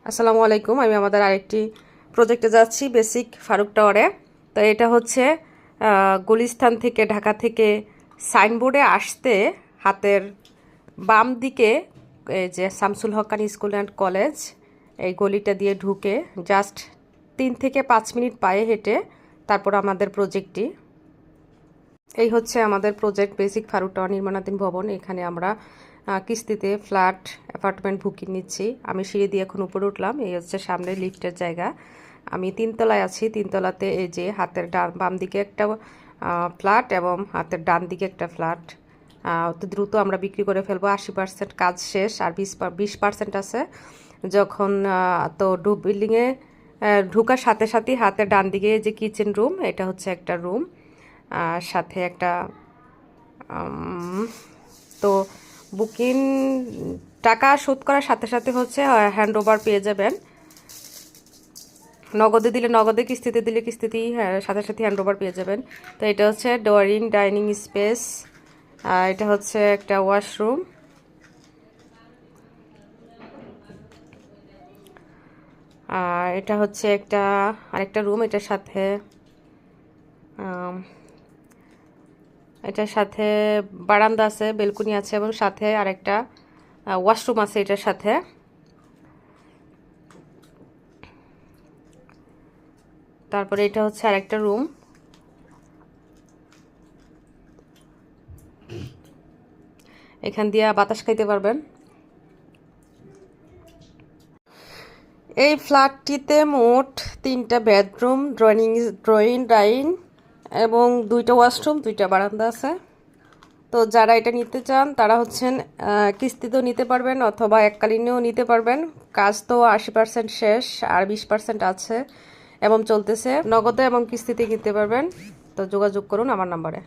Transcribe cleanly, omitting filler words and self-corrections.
আসসালামু আলাইকুম। আমি আমাদের আরেকটি প্রজেক্টে যাচ্ছি, বেসিক ফারুক টাওয়ারে। তো এটা হচ্ছে গুলিস্তান থেকে, ঢাকা থেকে সাইনবোর্ডে আসতে হাতের বাম দিকে এই যে শামসুল হক্কানি স্কুল অ্যান্ড কলেজ, এই গলিটা দিয়ে ঢুকে জাস্ট 3 থেকে 5 মিনিট পায়ে হেঁটে তারপর আমাদের প্রজেক্টটি। এই হচ্ছে আমাদের প্রজেক্ট বেসিক ফারুক টাওয়ার নির্মাণাধীন ভবন। এখানে আমরা কিস্তিতে ফ্ল্যাট অ্যাপার্টমেন্ট বুকিং নিচ্ছি। আমি সিঁড়ি দিয়ে এখন উপরে উঠলাম। এই হচ্ছে সামনে লিফটের জায়গা। আমি 3তলায় আছি। 3তলাতে এই যে হাতের বাম দিকে একটা ফ্ল্যাট এবং হাতের ডান দিকে একটা ফ্ল্যাট। অত দ্রুত আমরা বিক্রি করে ফেলবো। 80% কাজ শেষ, আর 20% আছে। যখন তো বিল্ডিংয়ে ঢুকার সাথে সাথেই হাতের ডান দিকে যে কিচেন রুম, এটা হচ্ছে একটা রুম, সাথে একটা তো বুকিং টাকা শোধ করার সাথে সাথে হচ্ছে হ্যান্ড ওভার পেয়ে যাবেন। নগদে দিলে নগদে, কিস্তিতে দিলে কিস্তিতেই সাথে সাথে হ্যান্ড ওভার পেয়ে যাবেন। তো এটা হচ্ছে ডোয়ারিং ডাইনিং স্পেস, এটা হচ্ছে একটা ওয়াশরুম, আর এটা হচ্ছে আরেকটা রুম। এটার সাথে বারান্দা আছে, বেলকনি আছে এবং সাথে আরেকটা ওয়াশরুম আছে এটার সাথে। তারপরে এটা হচ্ছে আরেকটা রুম। এখান দিয়ে বাতাস খাইতে পারবেন। এই ফ্ল্যাটটিতে মোট 3টা বেডরুম, ড্রয়িং ডাইনিং এবং 2টা ওয়াশরুম, 2টা বারান্দা আছে। তো যারা এটা নিতে চান তারা হচ্ছেন কিস্তিতেও নিতে পারবেন অথবা এককালীনেও নিতে পারবেন। কাজ তো 80% শেষ, আর 20% আছে এবং চলতেছে। নগদে এবং কিস্তিতে কিনতে পারবেন। তো যোগাযোগ করুন আমার নাম্বারে।